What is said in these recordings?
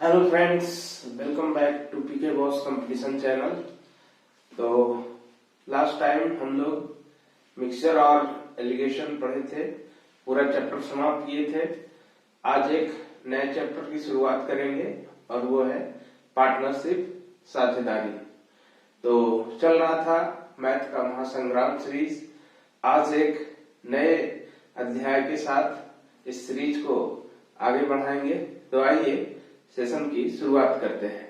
Hello friends, welcome back to PK boss competition channel. तो last time हम लोग mixture और एलिगेशन पढ़े थे, पूरा चैप्टर समाप्त किए थे। आज एक नए चैप्टर की शुरुआत करेंगे और वो है पार्टनरशिप, साझेदारी। तो चल रहा था मैथ का महासंग्राम सीरीज। आज एक नए अध्याय के साथ इस सीरीज को आगे बढ़ाएंगे। तो आइए सेशन की शुरुआत करते हैं।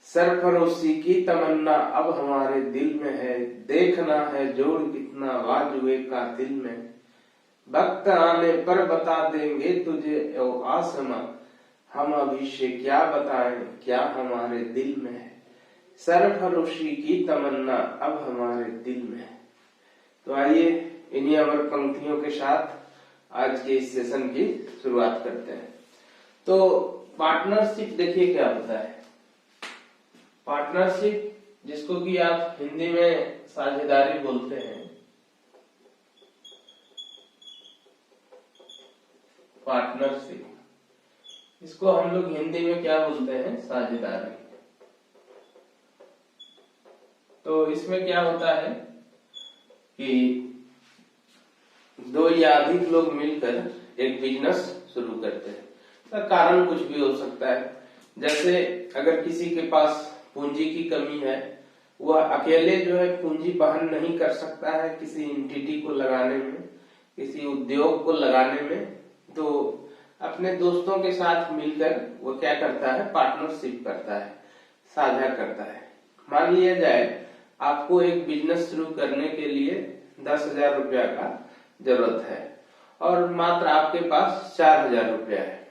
सरफरोशी की तमन्ना अब हमारे दिल में है, देखना है जोड़ कितना बाजुए का दिल में। वक्त आने पर बता देंगे तुझे ओ आसमां, हम अभी से क्या बताएं क्या हमारे दिल में है। सरफरोशी की तमन्ना अब हमारे दिल में है। तो आइए इन्हीं अमर पंक्तियों के साथ आज के इस सेशन की शुरुआत करते हैं। तो पार्टनरशिप देखिए क्या होता है। पार्टनरशिप, जिसको कि आप हिंदी में साझेदारी बोलते हैं, पार्टनरशिप, इसको हम लोग हिंदी में क्या बोलते हैं, साझेदारी। तो इसमें क्या होता है कि दो या अधिक लोग मिलकर एक बिजनेस शुरू करते हैं। का कारण कुछ भी हो सकता है। जैसे अगर किसी के पास पूंजी की कमी है, वह अकेले जो है पूंजी वहन नहीं कर सकता है किसी एंटिटी को लगाने में, किसी उद्योग को लगाने में, तो अपने दोस्तों के साथ मिलकर वो क्या करता है, पार्टनरशिप करता है, साझा करता है। मान लिया जाए आपको एक बिजनेस शुरू करने के लिए 10,000 रुपया का जरूरत है और मात्र आपके पास 4,000 रुपया है।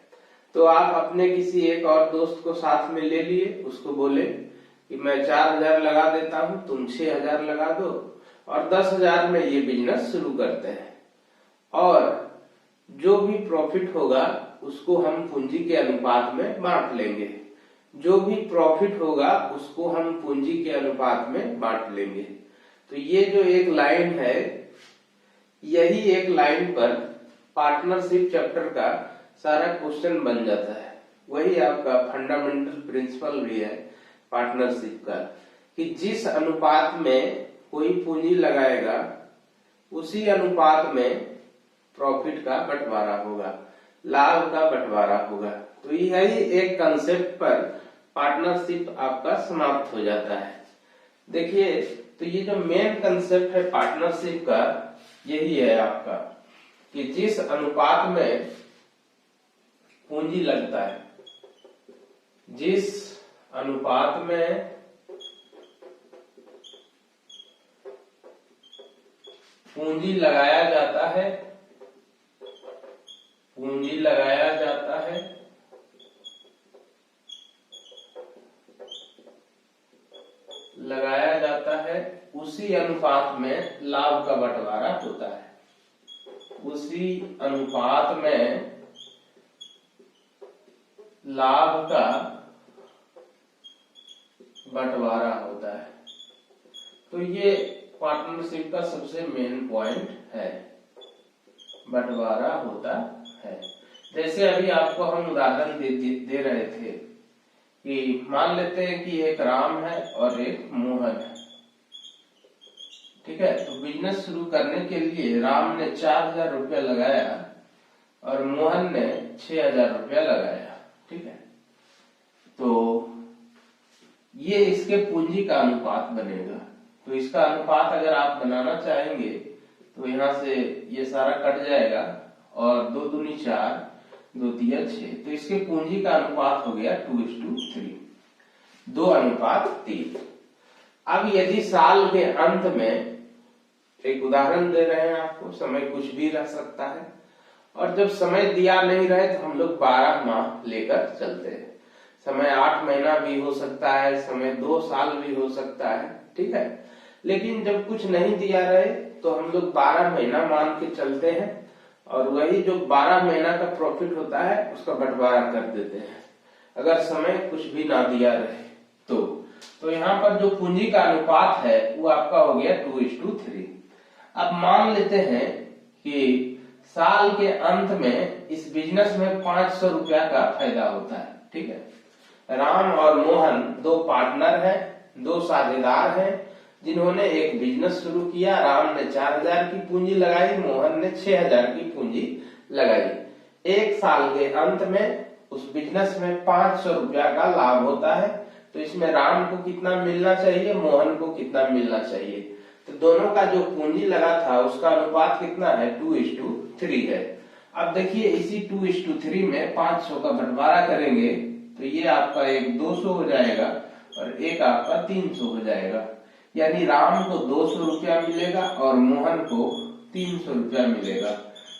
तो आप अपने किसी एक और दोस्त को साथ में ले लिए, उसको बोले कि मैं 4,000 लगा देता हूं, तुम 6,000 लगा दो और 10,000 में ये बिजनेस शुरू करते हैं। और जो भी प्रॉफिट होगा उसको हम पूंजी के अनुपात में बांट लेंगे। जो भी प्रॉफिट होगा उसको हम पूंजी के अनुपात में बांट लेंगे। तो ये जो एक लाइन है, यही एक लाइन पर पार्टनरशिप चैप्टर का सारा क्वेश्चन बन जाता है। वही आपका फंडामेंटल प्रिंसिपल भी है पार्टनरशिप का, कि जिस अनुपात में कोई पूंजी लगाएगा उसी अनुपात में प्रॉफिट का बंटवारा होगा, लाभ का बंटवारा होगा। तो यही एक कंसेप्ट पर पार्टनरशिप आपका समाप्त हो जाता है। देखिए, तो ये जो मेन कंसेप्ट है पार्टनरशिप का, यही है आपका कि जिस अनुपात में पूंजी लगता है, जिस अनुपात में पूंजी लगाया जाता है, पूंजी लगाया जाता है, लगाया जाता है, उसी अनुपात में लाभ का बंटवारा होता है। उसी अनुपात में लाभ का बंटवारा होता है। तो ये पार्टनरशिप का सबसे मेन पॉइंट है, बंटवारा होता है। जैसे अभी आपको हम उदाहरण दे रहे थे कि मान लेते हैं कि एक राम है और एक मोहन है, ठीक है। तो बिजनेस शुरू करने के लिए राम ने 4,000 रुपया लगाया और मोहन ने 6,000 रुपया लगाया, ठीक है। तो ये इसके पूंजी का अनुपात बनेगा। तो इसका अनुपात अगर आप बनाना चाहेंगे तो यहाँ से ये सारा कट जाएगा और 2 दूनी 4, 2 तिया 6। तो इसके पूंजी का अनुपात हो गया 2:3, 2:3। अब यदि साल के अंत में, एक उदाहरण दे रहे हैं आपको, समय कुछ भी रह सकता है और जब समय दिया नहीं रहे तो हम लोग 12 माह लेकर चलते हैं। समय 8 महीना भी हो सकता है, समय 2 साल भी हो सकता है, ठीक है। लेकिन जब कुछ नहीं दिया रहे तो हम लोग 12 महीना मान के चलते हैं और वही जो 12 महीना का प्रॉफिट होता है उसका बंटवारा कर देते हैं, अगर समय कुछ भी ना दिया रहे तो यहाँ पर जो पूंजी का अनुपात है वो आपका हो गया 2:3। अब मान लेते हैं कि साल के अंत में इस बिजनेस में 500 रुपया का फायदा होता है, ठीक है। राम और मोहन दो पार्टनर हैं, दो साझेदार हैं, जिन्होंने एक बिजनेस शुरू किया। राम ने 4,000 की पूंजी लगाई, मोहन ने 6,000 की पूंजी लगाई। एक साल के अंत में उस बिजनेस में 500 रुपया का लाभ होता है। तो इसमें राम को कितना मिलना चाहिए, मोहन को कितना मिलना चाहिए? तो दोनों का जो पूंजी लगा था उसका अनुपात कितना है, 2:3 है। अब देखिए इसी 2:3 में 500 का बंटवारा करेंगे तो ये आपका एक 200 हो जाएगा और एक आपका 300 हो जाएगा। यानी राम को 200 रुपया मिलेगा और मोहन को 300 रुपया मिलेगा।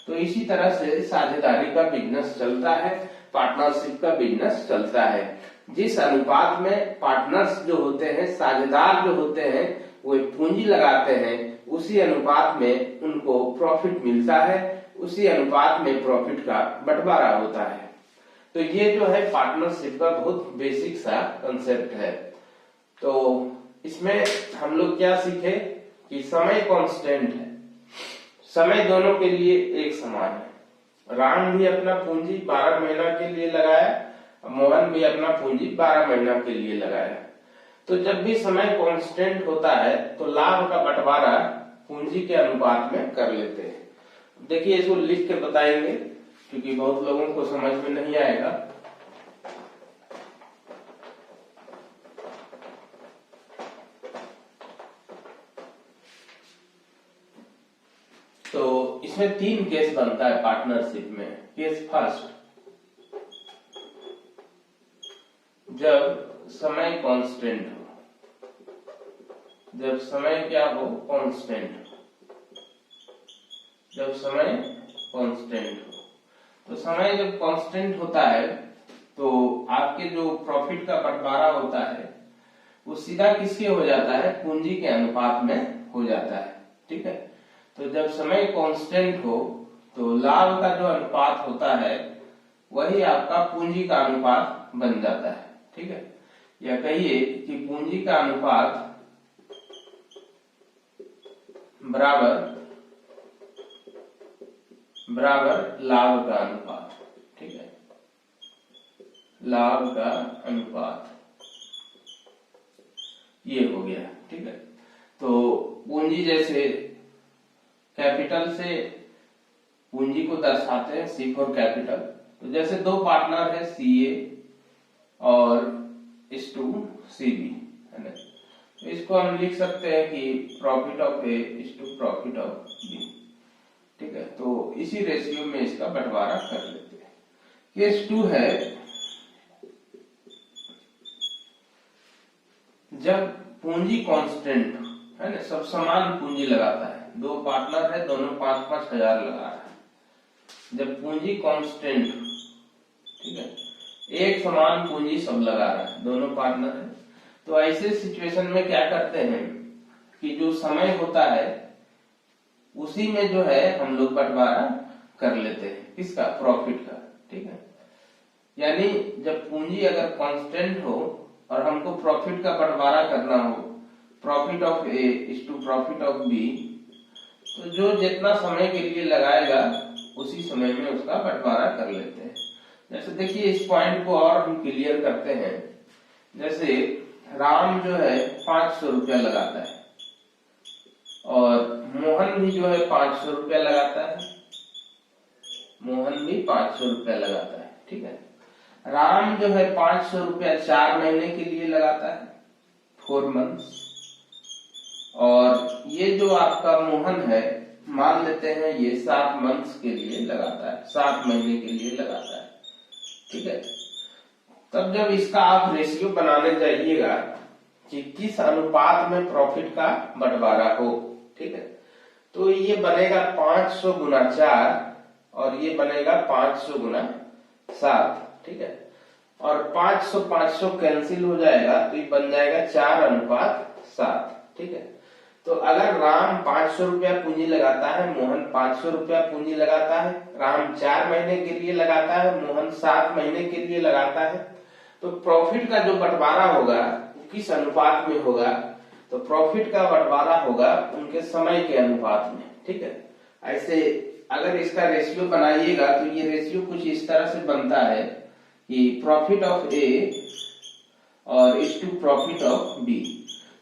तो इसी तरह से साझेदारी का बिजनेस चलता है, पार्टनरशिप का बिजनेस चलता है। जिस अनुपात में पार्टनर्स जो होते हैं, साझेदार जो होते हैं, वो पूंजी लगाते हैं, उसी अनुपात में उनको प्रॉफिट मिलता है, उसी अनुपात में प्रॉफिट का बंटवारा होता है। तो ये जो है पार्टनरशिप का बहुत बेसिक सा कंसेप्ट है। तो इसमें हम लोग क्या सीखे कि समय कांस्टेंट है, समय दोनों के लिए एक समान है। राम भी अपना पूंजी 12 महीना के लिए लगाया, मोहन भी अपना पूंजी 12 महीना के लिए लगाया। तो जब भी समय कांस्टेंट होता है तो लाभ का बंटवारा पूंजी के अनुपात में कर लेते हैं। देखिए इसको लिख के बताएंगे क्योंकि बहुत लोगों को समझ में नहीं आएगा। तो इसमें 3 केस बनता है पार्टनरशिप में। केस फर्स्ट, जब समय कांस्टेंट हो, जब समय क्या हो, कांस्टेंट हो, जब समय कांस्टेंट हो। तो समय जब कांस्टेंट होता है तो आपके जो प्रॉफिट का बंटवारा होता है वो सीधा किसके हो जाता है, पूंजी के अनुपात में हो जाता है। ठीक है, तो जब समय कांस्टेंट हो तो लाभ का जो अनुपात होता है वही आपका पूंजी का अनुपात बन जाता है। ठीक है, या कहिए कि पूंजी का अनुपात बराबर लाभ का अनुपात। ठीक है, लाभ का अनुपात ये हो गया। ठीक है, तो पूंजी जैसे कैपिटल से पूंजी को दर्शाते हैं, सी फॉर कैपिटल। तो जैसे दो पार्टनर है, CA और CB, है ना। तो इसको हम लिख सकते हैं कि profit of A profit of B। ठीक है, तो इसी रेशियो में इसका बंटवारा कर लेते हैं। केस 2 है, जब पूंजी कांस्टेंट है ना, सब समान पूंजी लगाता है, दो पार्टनर है, दोनों 5-5 हजार लगा रहा है। जब पूंजी कांस्टेंट, ठीक है, एक समान पूंजी सब लगा रहा है, दोनों पार्टनर है, तो ऐसे सिचुएशन में क्या करते हैं कि जो समय होता है उसी में जो है हम लोग बंटवारा कर लेते हैं, किसका, प्रॉफिट का। ठीक है, यानी जब पूंजी अगर कांस्टेंट हो और हमको प्रॉफिट का बंटवारा करना हो, profit of A profit of B, तो जो जितना समय के लिए लगाएगा उसी समय में उसका बंटवारा कर लेते हैं। जैसे देखिए इस पॉइंट को और हम क्लियर करते हैं। जैसे राम जो है 500 रुपया लगाता है और मोहन भी जो है 500 रुपया लगाता है, मोहन भी 500 रुपया लगाता है। ठीक है, राम जो है 500 रुपया 4 महीने के लिए लगाता है, 4 मंथ्स, और ये जो आपका मोहन है मान लेते हैं ये 7 मंथ्स के लिए लगाता है, 7 महीने के लिए लगाता है। ठीक है, तब जब इसका आप रेशियो बनाने जाइएगा कि किस अनुपात में प्रॉफिट का बंटवारा हो, ठीक है, तो ये बनेगा 500 गुना 4 और ये बनेगा 500 गुना 7। ठीक है, और 500 कैंसिल हो जाएगा तो ये बन जाएगा 4:7। ठीक है, तो अगर राम 500 रुपया पूंजी लगाता है, मोहन 500 रुपया पूंजी लगाता है, राम 4 महीने के लिए लगाता है, मोहन 7 महीने के लिए लगाता है, तो प्रॉफिट का जो बंटवारा होगा किस अनुपात में होगा, तो प्रॉफिट का बंटवारा होगा उनके समय के अनुपात में। ठीक है, ऐसे अगर इसका रेशियो बनाइएगा तो ये रेशियो कुछ इस तरह से बनता है कि प्रॉफिट ऑफ A और is to profit of B.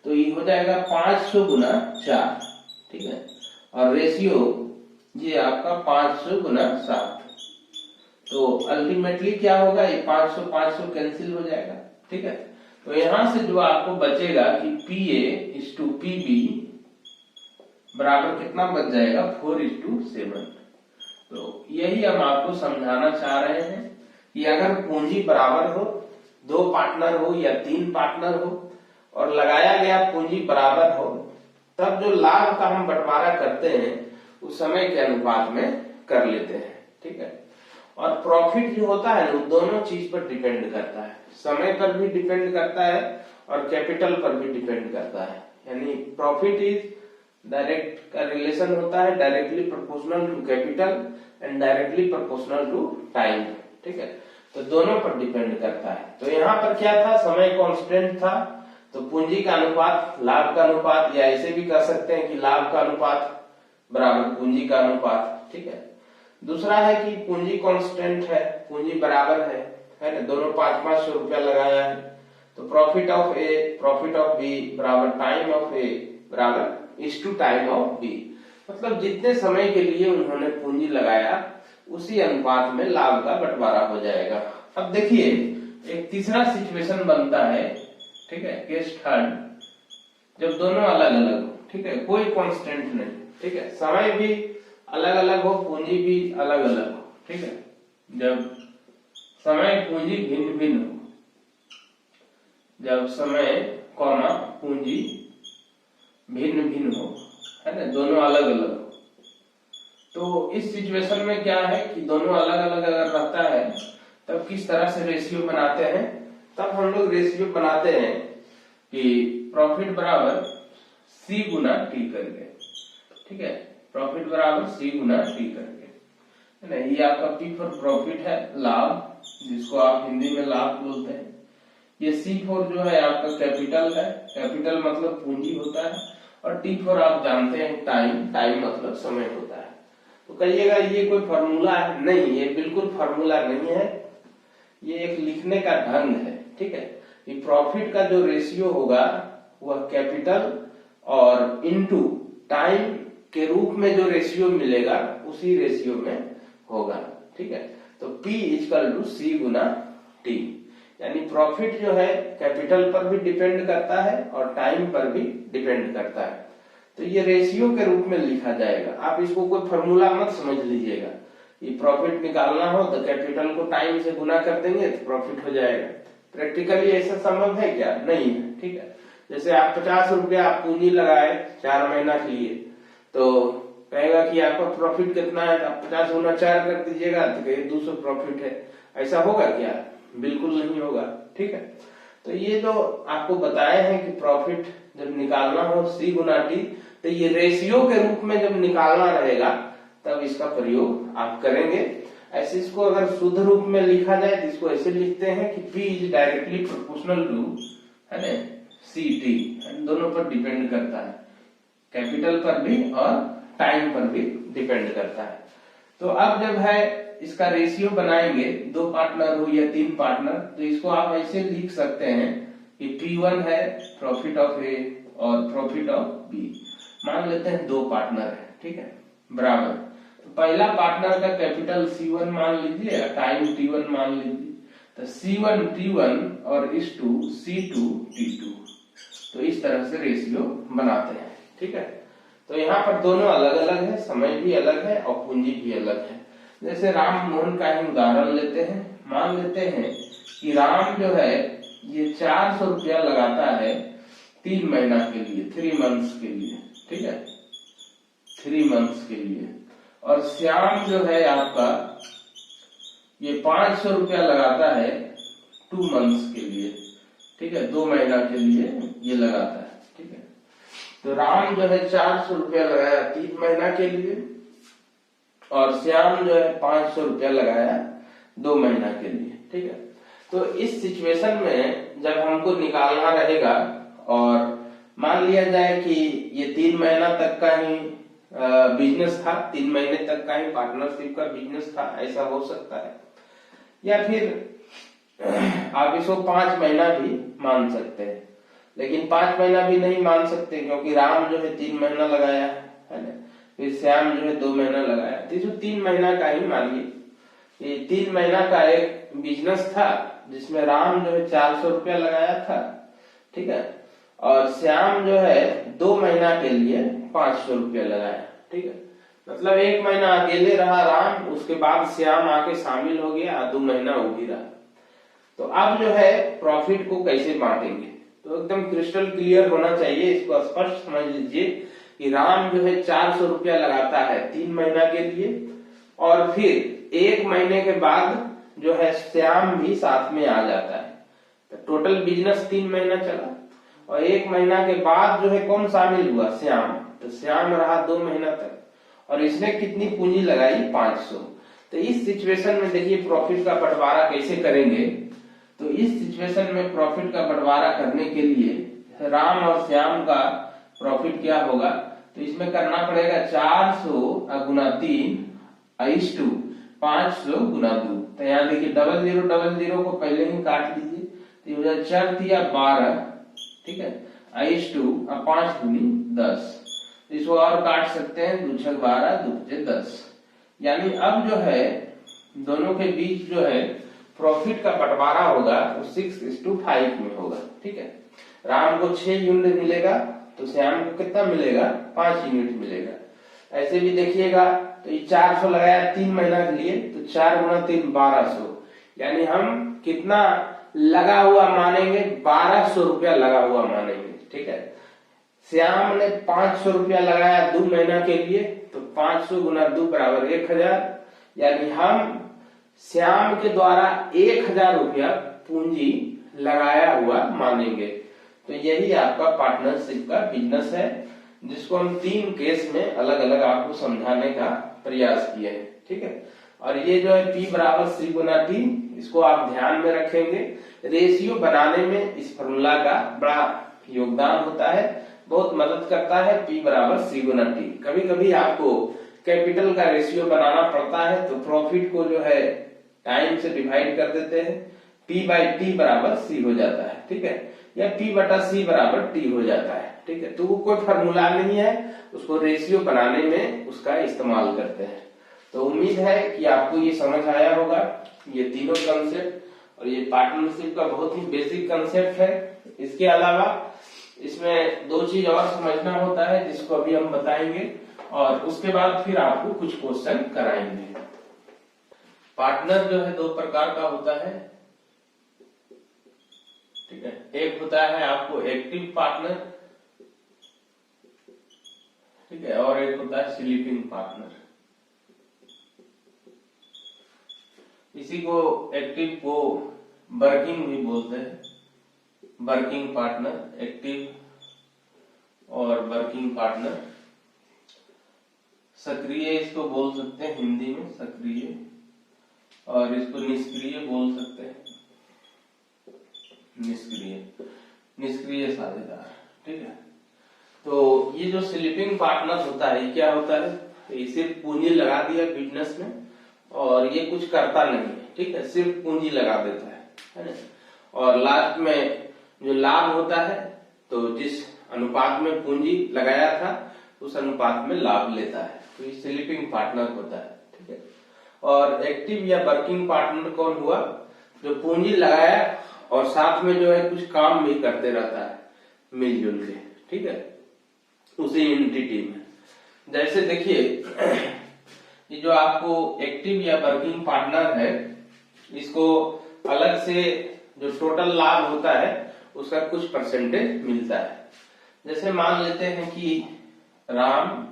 तो ये हो जाएगा 500 गुना 4, ठीक है, और रेशियो ये आपका 500 गुना 7। तो अल्टीमेटली क्या होगा, ये 500 500 कैंसिल हो जाएगा, ठीक है। तो यहां से जो आपको बचेगा कि P A is to P B बराबर कितना बच जाएगा, 4:7। तो यही हम आपको समझाना चाह रहे हैं कि अगर पूंजी बराबर हो, 2 पार्टनर हो या 3 पार्टनर हो और लगाया गया पूंजी बराबर हो, तब जो लाभ का हम बंटवारा करते हैं उस समय के अनुपात में कर लेते हैं, ठीक है। और प्रॉफिट जो होता है वो दोनों चीज पर डिपेंड करता है, समय पर भी डिपेंड करता है और कैपिटल पर भी डिपेंड करता है। यानी प्रॉफिट इज डायरेक्ट का रिलेशन होता है directly proportional to capital and directly proportional to time, ठीक है। तो दोनों पर डिपेंड करता है। तो यहाँ पर क्या था, समय कांस्टेंट था, तो पूंजी का अनुपात लाभ का अनुपात, या ऐसे भी कर सकते हैं कि लाभ का अनुपात बराबर पूंजी का अनुपात, ठीक है। दूसरा है कि पूंजी कांस्टेंट है, पूंजी बराबर है ना, दोनों 500 रुपया लगाया है, तो profit of A profit of B बराबर टाइम ऑफ ए बराबर is to time of B. मतलब जितने समय के लिए उन्होंने पूंजी लगाया उसी अनुपात में लाभ का बंटवारा हो जाएगा। अब देखिए एक तीसरा सिचुएशन बनता है, ठीक है, केस थर्ड, जब दोनों अलग अलग हो, ठीक है, कोई कांस्टेंट नहीं, ठीक है, समय भी अलग अलग हो, पूंजी भी अलग अलग हो, ठीक है। जब समय पूंजी भिन्न भिन्न हो, जब समय कौमा पूंजी भिन्न भिन्न हो, है ना, दोनों अलग अलग हो, तो इस सिचुएशन में क्या है कि दोनों अलग अलग अगर रहता है तब किस तरह से रेशियो बनाते हैं। तब हम लोग रेशियो बनाते हैं कि प्रॉफिट बराबर सी गुना टी करके, ठीक है, प्रॉफिट बराबर सी गुना टी करके, है ना। ये आपका पी फॉर प्रॉफिट है, लाभ, जिसको आप हिंदी में लाभ बोलते हैं। ये सी फॉर जो है आपका कैपिटल है, कैपिटल मतलब पूंजी होता है, और टी फॉर आप जानते हैं टाइम, टाइम मतलब समय होता है। तो कहिएगा ये कोई फॉर्मूला है, नहीं, ये बिल्कुल फॉर्मूला नहीं है, ये एक लिखने का ढंग है, ठीक है। ये प्रॉफिट का जो रेशियो होगा वह कैपिटल और इनटू टाइम के रूप में जो रेशियो मिलेगा उसी रेशियो में होगा, ठीक है। तो P इक्वल टू सी गुना टी, यानी प्रॉफिट जो है कैपिटल पर भी डिपेंड करता है और टाइम पर भी डिपेंड करता है। तो ये रेशियो के रूप में लिखा जाएगा, आप इसको कोई फॉर्मूला मत समझ लीजिएगा। ये प्रॉफिट निकालना हो तो कैपिटल को टाइम से गुना कर देंगे तो प्रॉफिट हो जाएगा। प्रैक्टिकली ऐसा संभव है क्या? नहीं है, ठीक है। जैसे आप 50 रुपया आप पूंजी लगाए 4 महीना के लिए, तो कहेगा कि आपका प्रॉफिट कितना है, आप 50 गुना 4 कर दीजिएगा तो कहे 200 प्रॉफिट है। ऐसा होगा क्या? बिल्कुल नहीं होगा, ठीक है। तो ये जो आपको बताए हैं कि प्रॉफिट जब निकालना हो सी गुना टी, तो ये रेशियो के रूप में जब निकालना रहेगा तब इसका प्रयोग आप करेंगे। ऐसे इसको अगर शुद्ध रूप में लिखा जाए तो इसको ऐसे लिखते हैं कि P is directly proportional to, है ना, सी टी, दोनों पर डिपेंड करता है, कैपिटल पर भी और टाइम पर भी डिपेंड करता है। तो अब जब है इसका रेशियो बनाएंगे, 2 पार्टनर हो या 3 पार्टनर, तो इसको आप ऐसे लिख सकते हैं कि P1 है प्रॉफिट ऑफ ए और प्रॉफिट ऑफ बी। मान लेते हैं 2 पार्टनर है, ठीक है, बराबर। तो पहला पार्टनर का कैपिटल C1 मान लीजिए, टाइम T1 मान लीजिए, तो C1 T1 और इस टू C2 T2। तो इस तरह से रेशियो बनाते हैं, ठीक है। तो यहाँ पर दोनों अलग अलग है, समय भी अलग है और पूंजी भी अलग है। जैसे राम मोहन का ही उदाहरण लेते हैं। मान लेते हैं कि राम जो है ये 400 रुपया लगाता है 3 महीना के लिए, 3 मंथ्स के लिए, ठीक है, 3 मंथ्स के लिए। और श्याम जो है आपका ये 500 रुपया लगाता है 2 मंथ्स के लिए, ठीक है, 2 महीना के लिए ये लगाता है, ठीक है। तो राम जो है 400 रुपया लगाया 3 महीना के लिए और श्याम जो है 500 रुपया लगाया 2 महीना के लिए, ठीक है। तो इस सिचुएशन में जब हमको निकालना रहेगा और मान लिया जाए कि ये 3 महीना तक का ही बिजनेस था, 3 महीने तक का ही पार्टनरशिप का बिजनेस था, ऐसा हो सकता है। या फिर आप इसको 5 महीना भी मान सकते हैं, लेकिन 5 महीना भी नहीं मान सकते क्योंकि राम जो है 3 महीना लगाया है ना, फिर श्याम जो है 2 महीना लगाया, तो इसको 3 महीना का ही मानिए। ये 3 महीना का एक बिजनेस था जिसमें राम जो है 400 रुपया लगाया था, ठीक है, और श्याम जो है 2 महीना के लिए 500 रुपया लगाया, ठीक है। मतलब 1 महीना अकेले रहा राम, उसके बाद श्याम आके शामिल हो गया, 2 महीना वो भी रहा। तो अब जो है प्रॉफिट को कैसे बांटेंगे, तो एकदम क्रिस्टल क्लियर होना चाहिए, इसको स्पष्ट समझ लीजिए कि राम जो है 400 रुपया लगाता है 3 महीना के लिए, और फिर 1 महीने के बाद जो है श्याम भी साथ में आ जाता है, तो टोटल बिजनेस 3 महीना चला, और 1 महीना के बाद जो है कौन शामिल हुआ, श्याम, तो श्याम रहा 2 महीना तक, और इसने कितनी पूंजी लगाई, 500। तो इस सिचुएशन में देखिए प्रॉफिट का बंटवारा कैसे करेंगे, तो इस सिचुएशन में प्रॉफिट का बंटवारा करने के लिए राम और श्याम का प्रॉफिट क्या होगा, तो इसमें करना पड़ेगा 400 गुना 3 = 500 गुना 2। तो यहाँ देखिए 0000 को पहले ही काट लीजिए, तो 4 दिया 12, ठीक है, = 5 दूनी 10। इसको और काट सकते हैं, 2 6 12, 2 5 10। यानी अब जो है दोनों के बीच जो है प्रॉफिट का बंटवारा होगा वो 6:5 में होगा, ठीक है। राम को 6 यूनिट मिलेगा तो श्याम को कितना मिलेगा, 5 यूनिट मिलेगा। ऐसे भी देखिएगा तो ये 400 लगाया 3 महीना के लिए, तो 4 गुना 3 1200, यानी हम कितना लगा हुआ मानेंगे, 1200 रुपया लगा हुआ मानेंगे, ठीक है। श्याम ने 500 रुपया लगाया 2 महीना के लिए, तो 500 गुना 2 बराबर 1000, यानी हम श्याम के द्वारा 1000 रुपया पूंजी लगाया हुआ मानेंगे। तो यही आपका पार्टनरशिप का बिजनेस है, जिसको हम 3 केस में अलग अलग आपको समझाने का प्रयास किए हैं, ठीक है। और ये जो है P = C गुना T, इसको आप ध्यान में रखेंगे। रेशियो बनाने में इस फॉर्मूला का बड़ा योगदान होता है, बहुत मदद करता है। P = C गुना T। कभी कभी आपको कैपिटल का रेशियो बनाना पड़ता है, तो प्रॉफिट को जो है टाइम से डिवाइड कर देते हैं, P/T = C हो जाता है, ठीक है, या P/C = T हो जाता है, ठीक है। तो वो कोई फॉर्मूला नहीं है, उसको रेशियो बनाने में उसका इस्तेमाल करते हैं। तो उम्मीद है कि आपको ये समझ आया होगा, ये तीनों कंसेप्ट, और ये पार्टनरशिप का बहुत ही बेसिक कंसेप्ट है। इसके अलावा इसमें 2 चीज और समझना होता है, जिसको अभी हम बताएंगे, और उसके बाद फिर आपको कुछ क्वेश्चन कराएंगे। पार्टनर जो है 2 प्रकार का होता है, ठीक है। एक होता है आपको एक्टिव पार्टनर, ठीक है, और एक होता है स्लीपिंग पार्टनर। इसी को एक्टिव को वर्किंग भी बोलते हैं, वर्किंग पार्टनर, एक्टिव और वर्किंग पार्टनर। सक्रिय इसको बोल सकते हैं हिंदी में, सक्रिय, और इसको निष्क्रिय बोल सकते हैं, निष्क्रिय साझेदार, ठीक है। तो ये जो स्लीपिंग पार्टनर होता है, क्या होता है, ये सिर्फ पूंजी लगा दिया बिजनेस में और ये कुछ करता नहीं है, ठीक है, सिर्फ पूंजी लगा देता है ना, और लास्ट में जो लाभ होता है, तो जिस अनुपात में पूंजी लगाया था उस अनुपात में लाभ लेता है, तो ये स्लीपिंग पार्टनर होता है, ठीक है। और एक्टिव या वर्किंग पार्टनर कौन हुआ, जो पूंजी लगाया और साथ में जो है कुछ काम भी करते रहता है मिलजुल के, ठीक है, उसी एंटिटी में। जैसे देखिए ये जो आपको एक्टिव या वर्किंग पार्टनर है, इसको अलग से जो टोटल लाभ होता है उसका कुछ परसेंटेज मिलता है। जैसे मान लेते हैं कि राम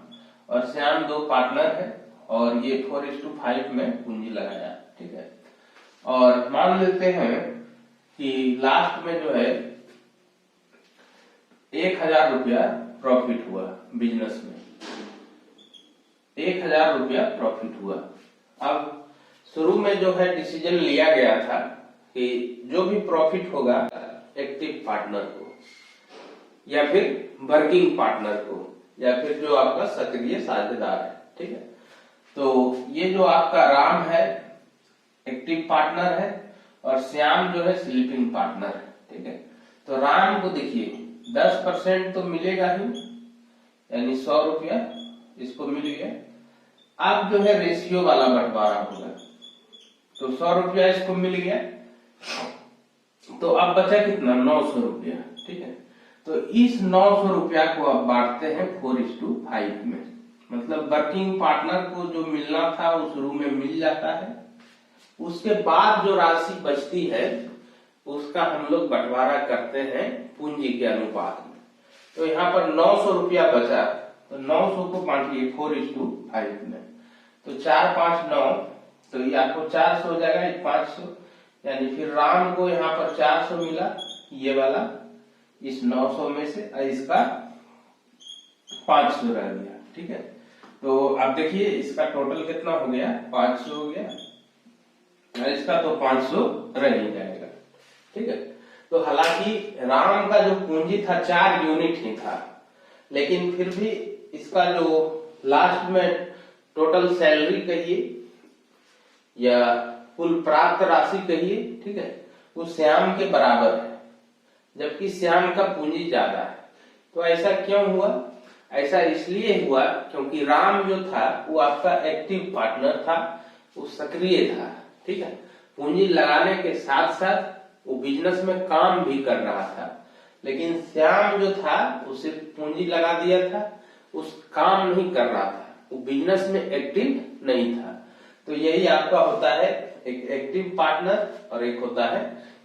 और श्याम 2 पार्टनर है और ये 4:5 में पूंजी लगाया, ठीक है, और मान लेते हैं कि लास्ट में जो है 1000 रुपया प्रॉफिट हुआ बिजनेस में, 1000 रुपया प्रॉफिट हुआ। अब शुरू में जो है डिसीजन लिया गया था कि जो भी प्रॉफिट होगा एक्टिव पार्टनर को या फिर वर्किंग पार्टनर को या फिर जो आपका सक्रिय साझेदार है, ठीक है। तो ये जो आपका राम है एक्टिव पार्टनर है और श्याम जो है स्लीपिंग पार्टनर है, ठीक है। तो राम को देखिए 10% तो मिलेगा ही, यानी 100 रुपया इसको मिल गया। अब जो है रेशियो वाला बंटवारा होगा, तो 100 रुपया इसको मिल गया, तो अब बचा कितना 900 रुपया, ठीक है। तो इस 900 रुपया को अब बांटते हैं 4:5 में, मतलब वर्किंग पार्टनर को जो मिलना था वो शुरू में मिल जाता है, उसके बाद जो राशि बचती है उसका हम लोग बंटवारा करते हैं पूंजी के अनुपात में। तो यहाँ पर 900 रुपया बचा, तो 900 को बांटिए 4:5 में, तो 4 5 9, तो ये आपको 400 हो जाएगा, 500, यानी फिर राम को यहाँ पर 400 मिला, ये वाला इस 900 में से, इसका 500 रह गया, ठीक है। तो अब देखिए इसका टोटल कितना हो गया, 500 हो गया, इसका तो 500 रह ही जाएगा, ठीक है। तो हालांकि राम का जो पूंजी था 4 यूनिट ही था, लेकिन फिर भी इसका जो लास्ट में टोटल सैलरी कहिए या कुल प्राप्त राशि कहिए, ठीक है, वो श्याम के बराबर है, जबकि श्याम का पूंजी ज्यादा है। तो ऐसा क्यों हुआ? ऐसा इसलिए हुआ क्योंकि राम जो था वो आपका एक्टिव पार्टनर था, वो सक्रिय था, ठीक है। पूंजी लगाने के साथ साथ वो बिजनेस में काम भी कर रहा था, लेकिन श्याम जो था वो सिर्फ पूंजी लगा दिया था, उस काम नहीं कर रहा था, वो बिजनेस में एक्टिव नहीं था। तो यही आपका होता है एक एक्टिव पार्टनर और एक होता है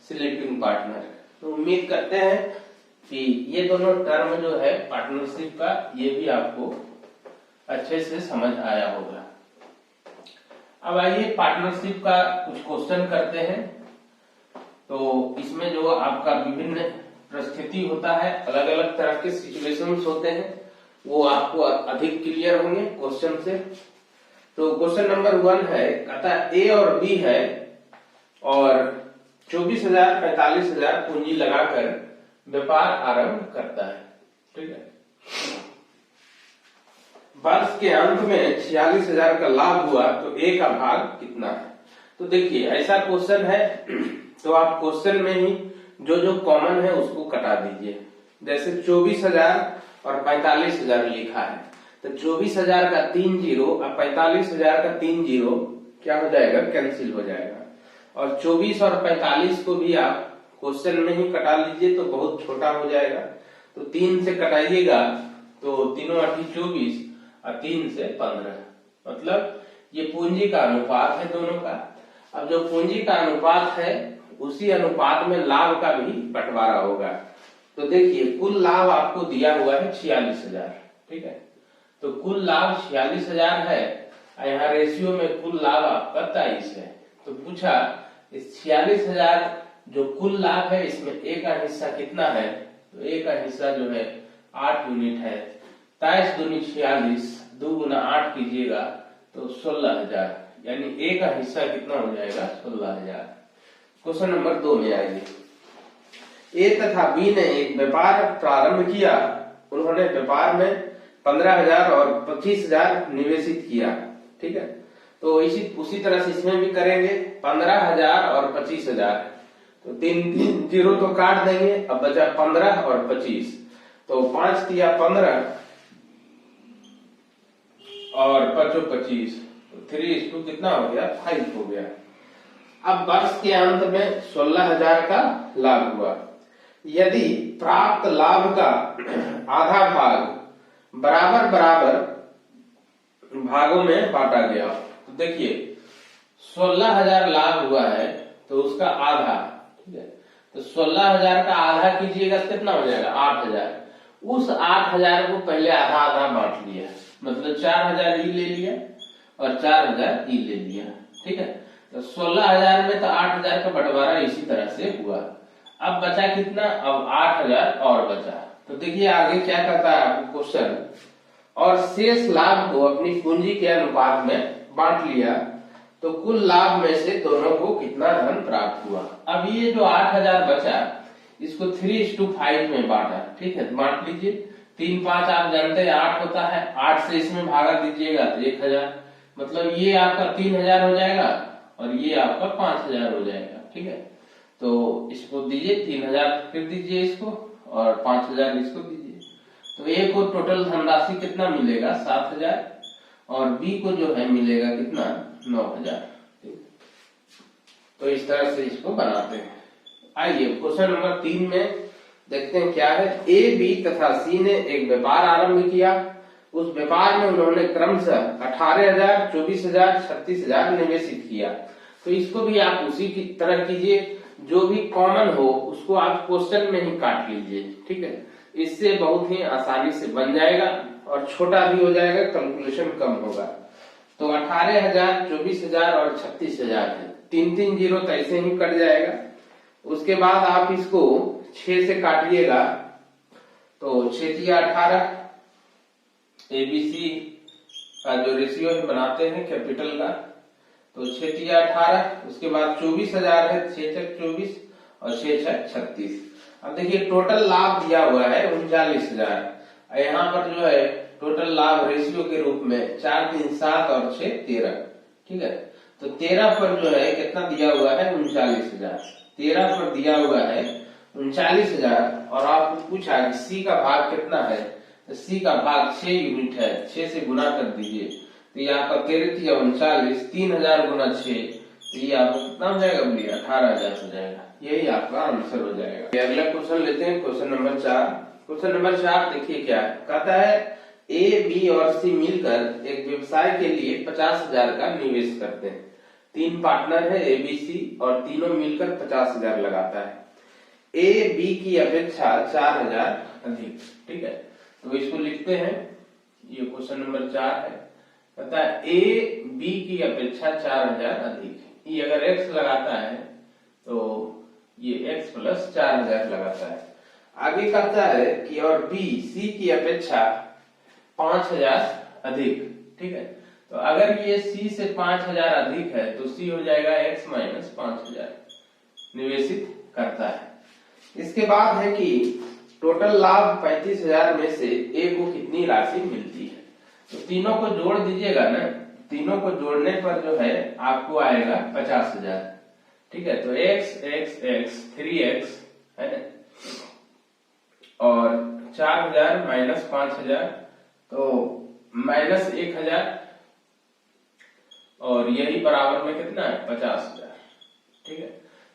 स्लीपिंग पार्टनर। तो उम्मीद करते हैं कि ये दोनों टर्म जो है पार्टनरशिप का, ये भी आपको अच्छे से समझ आया होगा। अब आइए पार्टनरशिप का कुछ क्वेश्चन करते हैं। तो इसमें जो आपका विभिन्न परिस्थिति होता है, अलग अलग तरह के सिचुएशंस होते हैं, वो आपको अधिक क्लियर होंगे क्वेश्चन से। तो क्वेश्चन नंबर 1 है, कहता है ए और बी है और 24,000 45,000 पूंजी लगाकर व्यापार आरंभ करता है, ठीक है। वर्ष के अंत में 46,000 का लाभ हुआ, तो ए का भाग कितना है? तो देखिए ऐसा क्वेश्चन है, तो आप क्वेश्चन में ही जो जो कॉमन है उसको कटा दीजिए। जैसे 24,000 और 45,000 लिखा है, तो 24,000 का 3 जीरो और 45,000 का 3 जीरो क्या हो जाएगा, कैंसिल हो जाएगा। और 24 और 45 को भी आप क्वेश्चन में ही कटा लीजिए, तो बहुत छोटा हो जाएगा। तो 3 से कटाइएगा तो 3 8 24 और 3 से 15, मतलब ये पूंजी का अनुपात है दोनों का। अब जो पूंजी का अनुपात है उसी अनुपात में लाभ का भी बंटवारा होगा। तो देखिए कुल लाभ आपको दिया हुआ है 46,000, ठीक है। तो कुल लाभ 46,000 है, यहाँ रेशियो में कुल लाभ आपका 23 है। तो पूछा इस 46,000 जो कुल लाभ है इसमें ए का हिस्सा कितना है? तो ए का हिस्सा जो है 8 यूनिट है। 23 दूनी 46, 2 गुना 8 कीजिएगा तो 16,000, यानी ए का हिस्सा कितना हो जाएगा, 16,000। क्वेश्चन नंबर 2 में आइए। ए तथा बी ने एक व्यापार प्रारंभ किया, उन्होंने व्यापार में 15,000 और 25,000 निवेशित किया, ठीक है। तो उसी तरह से इसमें भी करेंगे, 15,000 और 25,000, तो 3 जीरो तो काट देंगे, अब बचा 15 और 25, तो 5 दिया 15 और 5 25, तो 3:2 कितना हो गया, 5 हो गया। अब वर्ष के अंत में 16,000 का लाभ हुआ। यदि प्राप्त लाभ का आधा भाग बराबर बराबर भागों में बांटा गया, तो देखिए 16,000 लाभ हुआ है तो उसका आधा, ठीक है। तो 16,000 का आधा कीजिएगा कितना हो जाएगा, 8,000। उस 8,000 को पहले आधा आधा बांट लिया, मतलब 4,000 ई ले लिया और 4,000 ई ले लिया, ठीक है। तो 16,000 में तो 8,000 का बंटवारा इसी तरह से हुआ। अब बचा कितना, अब 8,000 और बचा। तो देखिए आगे क्या करता है आपको क्वेश्चन, और शेष लाभ को अपनी पूंजी के अनुपात में बांट लिया, तो कुल लाभ में से दोनों को कितना धन प्राप्त हुआ। अब ये जो 8,000 बचा इसको 3:5 में बांटा, ठीक है। बांट लीजिए, 3 5 आप जानते हैं 8 होता है, 8 से इसमें भागा दीजिएगा तो 1,000, मतलब ये आपका 3,000 हो जाएगा और ये आपका 5,000 हो जाएगा, ठीक है। तो इसको दीजिए 3000 फिर दीजिए इसको और 5000 इसको दीजिए। तो ए को टोटल धनराशि कितना मिलेगा 7000 और बी को जो है मिलेगा कितना 9000। तो इस तरह से इसको बनाते हैं। आइए क्वेश्चन नंबर 3 में देखते हैं क्या है। ए बी तथा सी ने एक व्यापार आरंभ किया। उस व्यापार में उन्होंने क्रमशः 18,000, 24,000, 36,000 निवेशित किया। तो इसको भी आप उसी की तरह कीजिए, जो भी कॉमन हो उसको आप क्वेश्चन में ही काट लीजिए, ठीक है। इससे बहुत ही आसानी से बन जाएगा और छोटा भी हो जाएगा, कैलकुलेशन कम होगा। तो 18,000, 24,000 और 36,000 है, 3-3 जीरो तो ऐसे ही कट जाएगा। उसके बाद आप इसको 6 से काटिएगा तो 6 18, एबीसी का जो रेशियो है बनाते हैं कैपिटल का, तो 6 18। उसके बाद 24,000 है, 6 24 और 6 36। अब देखिए टोटल लाभ दिया हुआ है 39,000। यहाँ पर जो है टोटल लाभ रेशियो के रूप में 4 3 7 और 6 13, ठीक है। तो 13 पर जो है कितना दिया हुआ है 39,000। 13 पर दिया हुआ है 39,000 और आपको पूछा कि सी का भाग कितना है, तो सी का भाग 6 यूनिट है, 6 से गुना कर दीजिए। तो ये आपका 13 39, 3000 गुना 6, तो ये आपको कितना हो जाएगा बोलिए 18,000 हो जाएगा। यही आपका आंसर हो जाएगा। अगला क्वेश्चन लेते हैं, क्वेश्चन नंबर 4। क्वेश्चन नंबर 4 देखिए क्या है, कहता है ए बी और सी मिलकर एक व्यवसाय के लिए 50,000 का निवेश करते हैं। 3 पार्टनर है ए बी सी और तीनों मिलकर 50,000 लगाता है। ए बी की अपेक्षा 4,000 अधिक, ठीक है। तो इसको लिखते हैं, ये क्वेश्चन नंबर 4 है। कहता है ए बी की अपेक्षा 4,000 अधिक। ये अगर एक्स लगाता है तो ये एक्स प्लस 4,000 लगाता है। आगे कहता है कि और बी सी की अपेक्षा 5,000 अधिक, ठीक है। तो अगर ये सी से 5,000 अधिक है तो सी हो जाएगा एक्स माइनस 5,000 निवेशित करता है। इसके बाद है कि टोटल लाभ 35,000 में से ए को कितनी राशि मिलती है। तो तीनों को जोड़ दीजिएगा ना, तीनों को जोड़ने पर जो है आपको आएगा 50,000, ठीक है। तो x x x 3x है ना, और 4,000 माइनस 5,000 तो माइनस 1,000 और यही बराबर में कितना है 50,000, ठीक है।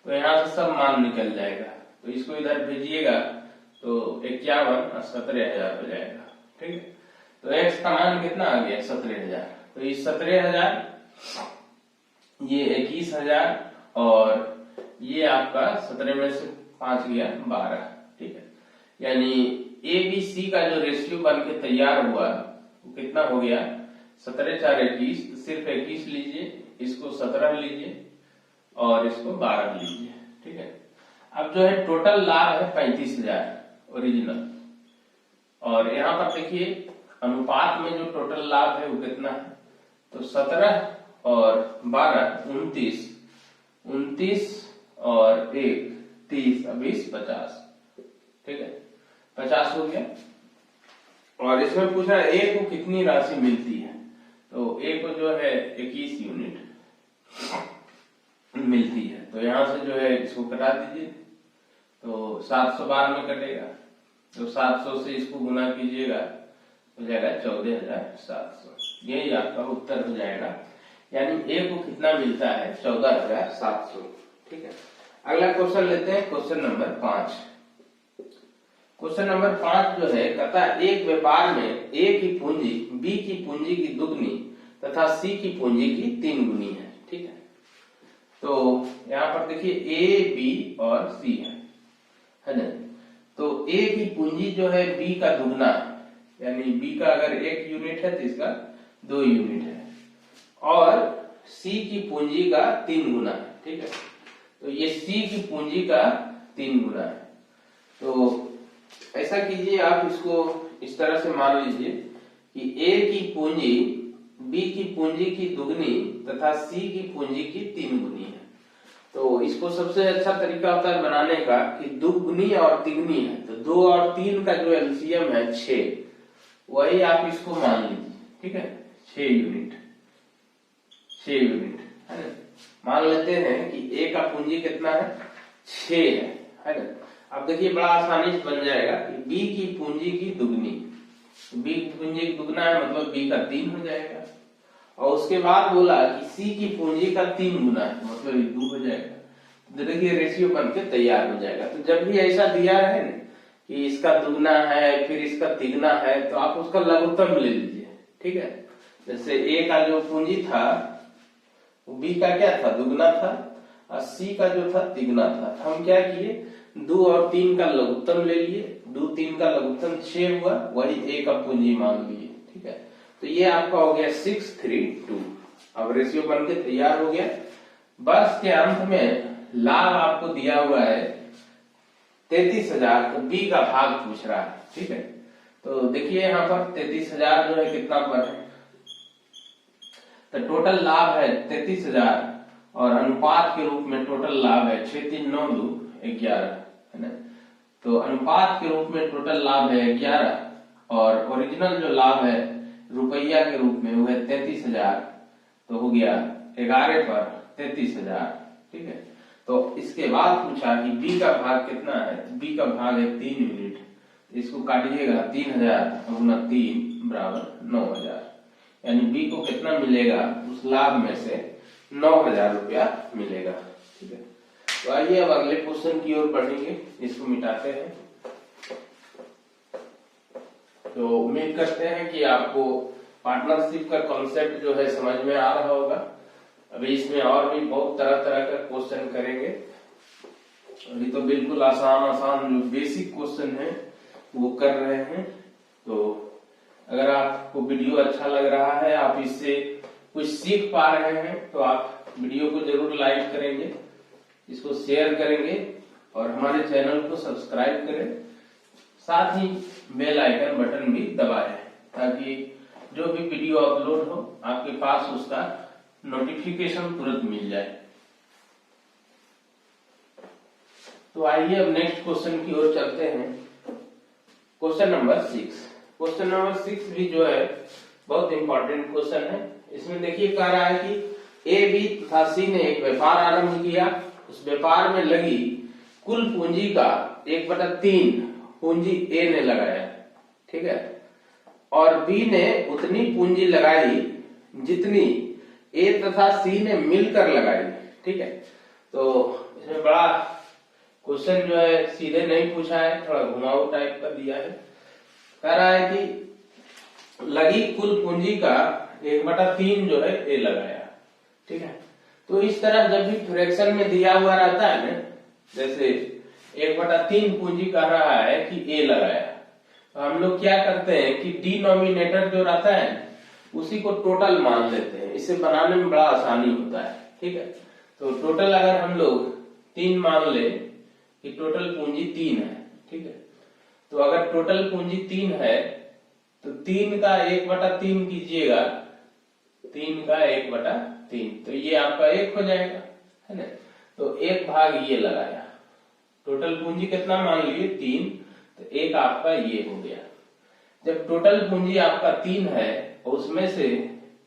तो यहाँ से सब मान निकल जाएगा। तो इसको इधर भेजिएगा तो 51 और 17,000 हो जाएगा, ठीक है। तो x का मान कितना आ गया 17,000। तो इस 17,000, ये 21,000 और ये आपका 17 में से 5 गया 12, ठीक है। यानी ए बी सी का जो रेशियो बन के तैयार हुआ वो कितना हो गया 17 4 21। सिर्फ 21 लीजिए, इसको 17 लीजिए और इसको 12 लीजिए, ठीक है। अब जो है टोटल लाभ है 35,000 ओरिजिनल, और यहाँ पर देखिए अनुपात में जो टोटल लाभ है वो कितना है, तो 17 और 12 29, 29 और 1 30 और 20 50, ठीक है। 50 हो गया। और इसमें पूछा ए को कितनी राशि मिलती है, तो ए को जो है 21 यूनिट मिलती है। तो यहां से जो है इसको कटा दीजिए, तो 712 में कटेगा, तो 700 से इसको गुना कीजिएगा हो जाएगा 14,700। यही आपका उत्तर हो जाएगा। यानी ए को कितना मिलता है 14,700, ठीक है। अगला क्वेश्चन लेते हैं, क्वेश्चन नंबर 5। क्वेश्चन नंबर 5 जो है कहता है एक व्यापार में ए की पूंजी बी की पूंजी की दुगनी तथा सी की पूंजी की 3 गुनी है, ठीक है। तो यहाँ पर देखिए ए बी और सी है ना। तो ए की पूंजी जो है बी का दुगना, यानी बी का अगर 1 यूनिट है तो इसका 2 यूनिट है, और सी की पूंजी का 3 गुना है, ठीक है। तो ये सी की पूंजी का 3 गुना है। तो ऐसा कीजिए, आप इसको इस तरह से मान लीजिए कि ए की पूंजी बी की पूंजी की दुगनी तथा सी की पूंजी की 3 गुनी है। तो इसको सबसे अच्छा तरीका होता है बनाने का कि दुगनी और तिगुनी है, तो 2 और 3 का जो एलसीएम है 6, वही आप इसको मान लीजिए, ठीक है। 6 यूनिट है ना। मान लेते हैं कि ए का पूंजी कितना है, 6 है ना। अब देखिए बड़ा आसानी से बन जाएगा कि बी की पूंजी की दुगनी, बी की पूंजी की दुगना है मतलब बी का 3 हो जाएगा, और उसके बाद बोला कि सी की पूंजी का 3 गुना है मतलब ये 2 हो जाएगा। तो देखिए रेशियो बन के तैयार हो जाएगा। तो जब भी ऐसा दिया है ना कि इसका दुगना है फिर इसका तिगना है तो आप उसका लघुत्तम ले लीजिए, ठीक है। जैसे ए का जो पूंजी था वो बी का क्या था, दुगना था, और सी का जो था तिगना था। तो हम क्या किए, 2 और 3 का लघुत्तम ले लिए, 2 3 का लघुत्तम 6 हुआ, वही ए का पूंजी मान लिए, ठीक है। तो ये आपका हो गया 6 3 2। अब रेशियो बन के तैयार हो गया। बस के अंत में लाभ आपको दिया हुआ है 33,000, तो बी का भाग पूछ रहा है, ठीक है। तो देखिए यहाँ पर 33,000 जो है कितना पर है, तो टोटल लाभ है 33,000 और अनुपात के रूप में टोटल लाभ है 6 3 9 2 11, है ना। तो अनुपात के रूप में टोटल लाभ है 11 और ओरिजिनल जो लाभ है रुपया के रूप में वो है 33,000, तो हो गया 11 पर 33,000, ठीक है। तो इसके बाद पूछा कि बी का भाग कितना है, तो बी का भाग है 3 यूनिट, इसको काटिएगा 3,000 गुना 3 बराबर 9,000, यानी बी को कितना मिलेगा, उस लाभ में से 9,000 रुपया मिलेगा, ठीक है। तो आइए अब अगले क्वेश्चन की ओर बढ़ेंगे, इसको मिटाते हैं। तो उम्मीद करते हैं कि आपको पार्टनरशिप का कॉन्सेप्ट जो है समझ में आ रहा होगा। अभी इसमें और भी बहुत तरह तरह का क्वेश्चन करेंगे। अभी तो बिल्कुल आसान आसान जो बेसिक क्वेश्चन है वो कर रहे हैं। तो अगर आपको वीडियो अच्छा लग रहा है, आप इससे कुछ सीख पा रहे हैं, तो आप वीडियो को जरूर लाइक करेंगे, इसको शेयर करेंगे और हमारे चैनल को सब्सक्राइब करें, साथ ही बेल आइकन बटन भी दबाएं ताकि जो भी वीडियो अपलोड हो आपके पास उसका नोटिफिकेशन तुरंत मिल जाए। तो आइए अब नेक्स्ट क्वेश्चन की ओर चलते हैं। Question number 6। क्वेश्चन नंबर 6 भी जो है बहुत इंपॉर्टेंट क्वेश्चन है। इसमें देखिए कह रहा है कि ए बी तथा सी ने एक व्यापार आरंभ किया, उस व्यापार में लगी कुल पूंजी का 1/3 पूंजी ए ने लगाया, ठीक है, और बी ने उतनी पूंजी लगाई जितनी ए तथा सी ने मिलकर लगाई, ठीक है। तो इसमें बड़ा क्वेश्चन जो है सीधे नहीं पूछा है, थोड़ा घुमाऊ टाइप का दिया है। कह रहा है कि लगी कुल पूंजी का 1/3 जो है ए लगाया, ठीक है। तो इस तरह जब भी फ्रैक्शन में दिया हुआ रहता है ना, जैसे 1/3 पूंजी कह रहा है कि ए लगाया, तो हम लोग क्या करते हैं कि डिनोमिनेटर जो रहता है उसी को टोटल मान लेते हैं, इसे बनाने में बड़ा आसानी होता है, ठीक है। तो टोटल अगर हम लोग 3 मान ले कि टोटल पूंजी 3 है, ठीक है। तो अगर टोटल पूंजी 3 है तो 3 का 1/3 कीजिएगा, 3 का 1/3, तो ये आपका 1 हो जाएगा, है ना। तो 1 भाग ये लगाया, टोटल पूंजी कितना मान लिए 3, तो 1 आपका ये हो गया। जब टोटल पूंजी आपका 3 है और उसमें से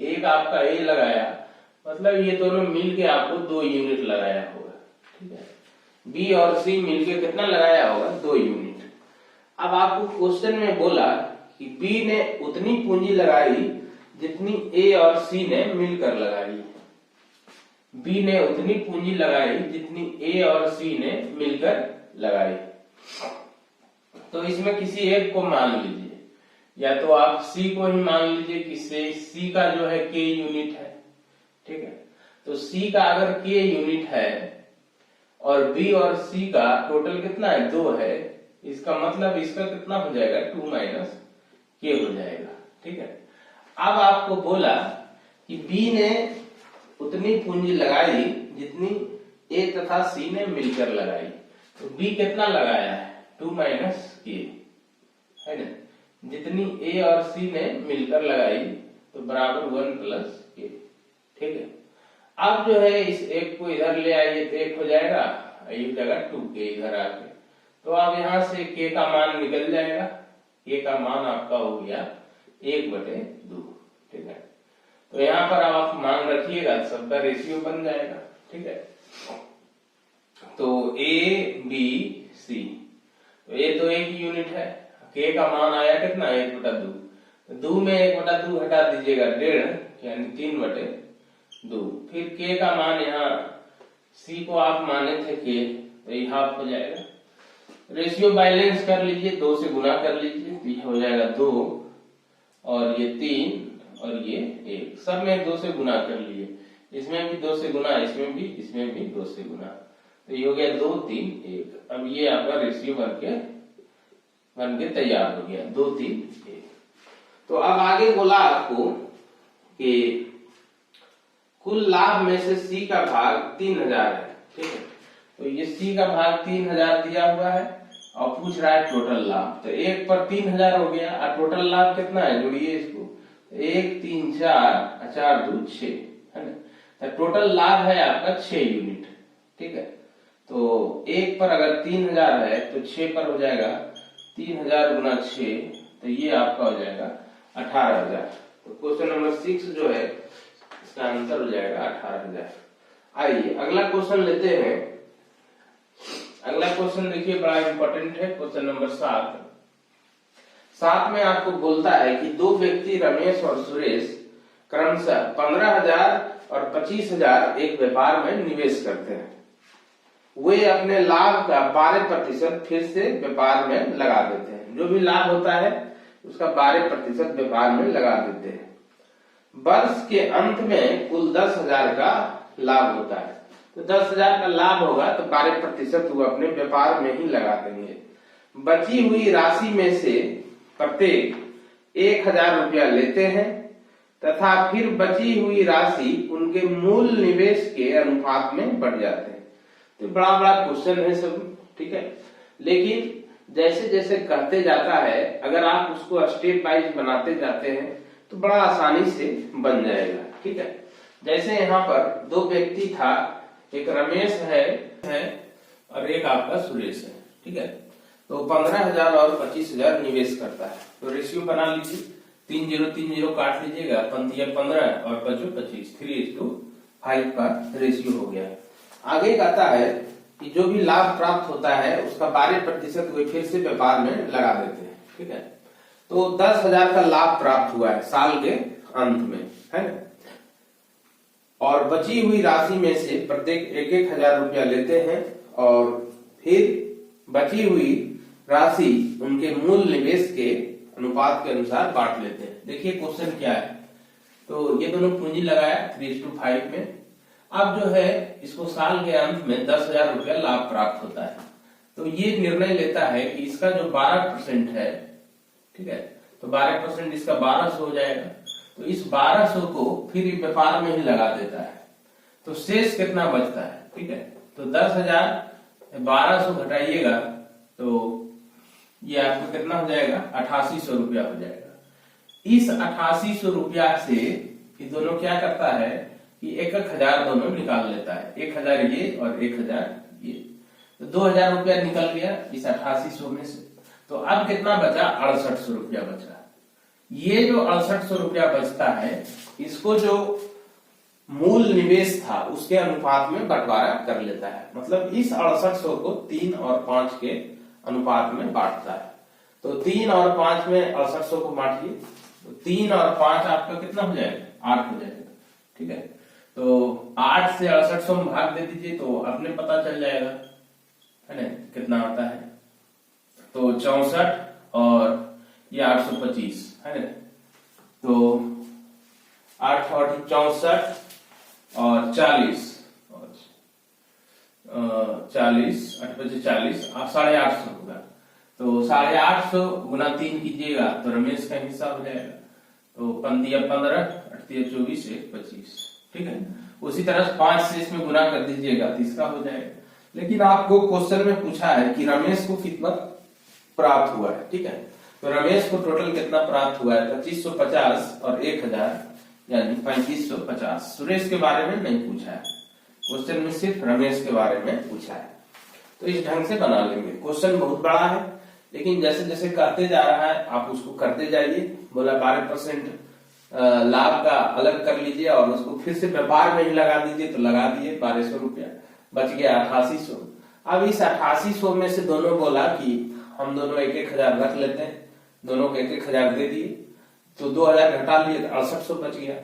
1 आपका ए लगाया, मतलब ये दोनों मिलके आपको 2 यूनिट लगाया होगा, ठीक है। बी और सी मिलके कितना लगाया होगा, 2 यूनिट। अब आपको क्वेश्चन में बोला कि बी ने उतनी पूंजी लगाई जितनी ए और सी ने मिलकर लगाई, बी ने उतनी पूंजी लगाई जितनी ए और सी ने मिलकर लगाई। तो इसमें किसी एक को मान लीजिए, या तो आप सी को ही मान लीजिए कि सी का जो है के यूनिट है, ठीक है। तो सी का अगर के यूनिट है और बी और सी का टोटल कितना है, 2 है, इसका मतलब इसका कितना हो जाएगा, 2 माइनस के हो जाएगा, ठीक है। अब आपको बोला कि बी ने उतनी पूंजी लगाई जितनी ए तथा सी ने मिलकर लगाई, तो बी कितना लगाया है, 2 माइनस के, है ना। जितनी ए और सी ने मिलकर लगाई तो बराबर 1 प्लस के, ठीक है। अब जो है इस 1 को इधर ले आइए तो 1 हो जाएगा, एक जगह 2 के इधर आके, तो अब यहां से के का मान निकल जाएगा, के का मान आपका हो गया 1/2, ठीक है। तो यहाँ पर आप मान रखिएगा, सबका रेशियो बन जाएगा। ठीक है। तो ए बी सी, तो ए तो एक यूनिट है, के का मान आया कितना 1/2, तो 2 में 1/2 हटा दीजिएगा 1.5 यानी 3/2। फिर के का मान यहाँ सी को आप माने थे के, तो ये हाफ हो जाएगा। रेशियो बैलेंस कर लीजिए, 2 से गुना कर लीजिए, तो ये हो जाएगा 2 और ये 3 और ये 1, सब में 2 से गुना कर लिए, इसमें भी 2 से गुना, इसमें भी 2 से गुना, तो ये हो गया 2 3 1। अब ये आपका रेशियो बन के तैयार हो गया 2 3 1। तो अब आगे बोला आपको कि कुल लाभ में से सी का भाग 3000 है, ठीक है। तो ये सी का भाग 3000 दिया हुआ है और पूछ रहा है टोटल लाभ, तो 1 पर 3000 हो गया और टोटल लाभ कितना है, जोड़िए इसको, 1 3 4 4 2 6 है ना। तो टोटल लाभ है आपका 6 यूनिट, ठीक है। तो 1 पर अगर 3000 है तो 6 पर हो जाएगा 3000 गुना 6, तो ये आपका हो जाएगा 18000। तो क्वेश्चन नंबर 6 जो है इसका आंसर हो जाएगा 18000। आइए अगला क्वेश्चन लेते हैं। अगला क्वेश्चन देखिए बड़ा इंपॉर्टेंट है, क्वेश्चन नंबर 7 में आपको बोलता है कि दो व्यक्ति रमेश और सुरेश क्रमशः 15,000 और 25,000 एक व्यापार में निवेश करते हैं। वे अपने लाभ का 12% फिर से व्यापार में लगा देते हैं। जो भी लाभ होता है उसका 12% व्यापार में लगा देते हैं। वर्ष के अंत में कुल 10,000 का लाभ होता है, तो 10,000 का लाभ होगा तो 12% वो अपने व्यापार में ही लगा देंगे। बची हुई राशि में से प्रत्येक 1,000 रुपया लेते हैं तथा फिर बची हुई राशि उनके मूल निवेश के अनुपात में बढ़ जाते हैं। तो बड़ा बड़ा क्वेश्चन है सब, ठीक है। लेकिन जैसे जैसे कहते जाता है, अगर आप उसको स्टेप वाइज बनाते जाते हैं तो बड़ा आसानी से बन जाएगा, ठीक है। जैसे यहाँ पर दो व्यक्ति था, एक रमेश है और एक आपका सुरेश है, ठीक है। तो 15,000 और 25,000 निवेश करता है। तो रेशियो बना लीजिए, 3 0 3 0 काट लीजिएगा, 15 और 25 3:5 का रेशियो हो गया। आगे कहता है कि जो भी लाभ प्राप्त होता है उसका 12% वे फिर से व्यापार में लगा देते हैं, ठीक है। तो 10,000 का लाभ प्राप्त हुआ है साल के अंत में, है ना। और बची हुई राशि में से प्रत्येक 1,000 रुपया लेते हैं और फिर बची हुई राशि उनके मूल निवेश के अनुपात के अनुसार बांट लेते हैं। देखिए क्वेश्चन क्या है। तो ये दोनों पूंजी लगाया 3:5 में। अब जो है इसको साल के अंत में 10,000 रुपया लाभ प्राप्त होता है। तो ये निर्णय लेता है कि इसका जो 12% है, ठीक है, तो 12% इसका 1200 हो जाएगा। तो इस 1200 को फिर व्यापार में ही लगा देता है। तो शेष कितना बचता है, ठीक है। तो 10,000 1200 घटाइएगा तो ये आपको कितना हो जाएगा, 8800 रुपया हो जाएगा। इस 8800 रुपया से ये दोनों क्या करता है कि 1,000 दोनों निकाल लेता है, 1,000 ये और 1,000 ये। तो 2,000 रुपया निकल गया इस 8800 में से। तो अब कितना बचा, 6800 रुपया बचा। ये जो 6800 रुपया बचता है इसको जो मूल निवेश था उसके अनुपात में बंटवारा कर लेता है। मतलब इस 6800 को 3 और 5 के अनुपात में बांटता है। तो 3 और 5 में 6800 को बांटिए, तो 3 और 5 आपका कितना हो जाएगा, 8 हो जाएगा, ठीक है। तो 8 से 6800 में भाग दे दीजिए तो अपने पता चल जाएगा, है ना, कितना आता है। तो 64 और ये 825 है ना। तो 8 और 64 और 40 40 8 25 40 850 होगा। तो 850 गुना 3 कीजिएगा तो रमेश का हिस्सा हो जाएगा। तो 15 15 8 24 1 25, ठीक है। उसी तरह 5 से इसमें गुना कर दीजिएगा तो इसका हो जाएगा। लेकिन आपको क्वेश्चन में पूछा है कि रमेश को कितना प्राप्त हुआ है, ठीक है। तो रमेश को टोटल कितना प्राप्त हुआ है, 2550 और 1,000 यानी 3550। सुरेश के बारे में नहीं पूछा है, क्वेश्चन में सिर्फ रमेश के बारे में पूछा है। तो इस ढंग से बना लेंगे। क्वेश्चन बहुत बड़ा है लेकिन जैसे जैसे करते जा रहा है आप उसको करते जाइए। बोला 12% लाभ का अलग कर लीजिए और उसको फिर से व्यापार में ही लगा दीजिए, तो लगा दिए 1200 रुपया, बच गया 8800। अब इस 8800 में से दोनों बोला कि हम दोनों 1000 रख लेते हैं, दोनों को 1000 दे दिए, तो 2000 घटा लिए, 6800 बच गया।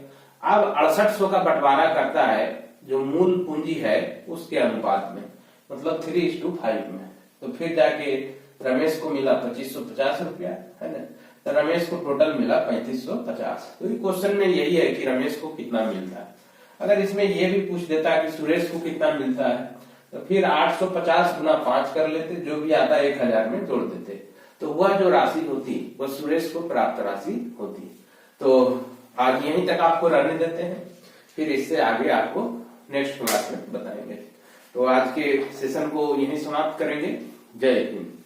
अब 6800 का बंटवारा करता है जो मूल पूंजी है उसके अनुपात में, मतलब 3:5 में। तो फिर जाके रमेश को मिला 2550 रुपया, है ना, तो रमेश को टोटल मिला 3550। तो क्वेश्चन में यही है कि रमेश को कितना मिलता है। अगर इसमें यह भी पूछ देता है कि सुरेश को कितना मिलता है, तो फिर 850 गुना 5 कर लेते, जो भी आता है 1000 में जोड़ देते, तो वह जो राशि होती वह सुरेश को प्राप्त राशि होती। तो आज यहीं तक आपको रहने देते हैं, फिर इससे आगे आपको नेक्स्ट क्लास में बताएंगे। तो आज के सेशन को यहीं समाप्त करेंगे। जय हिंद।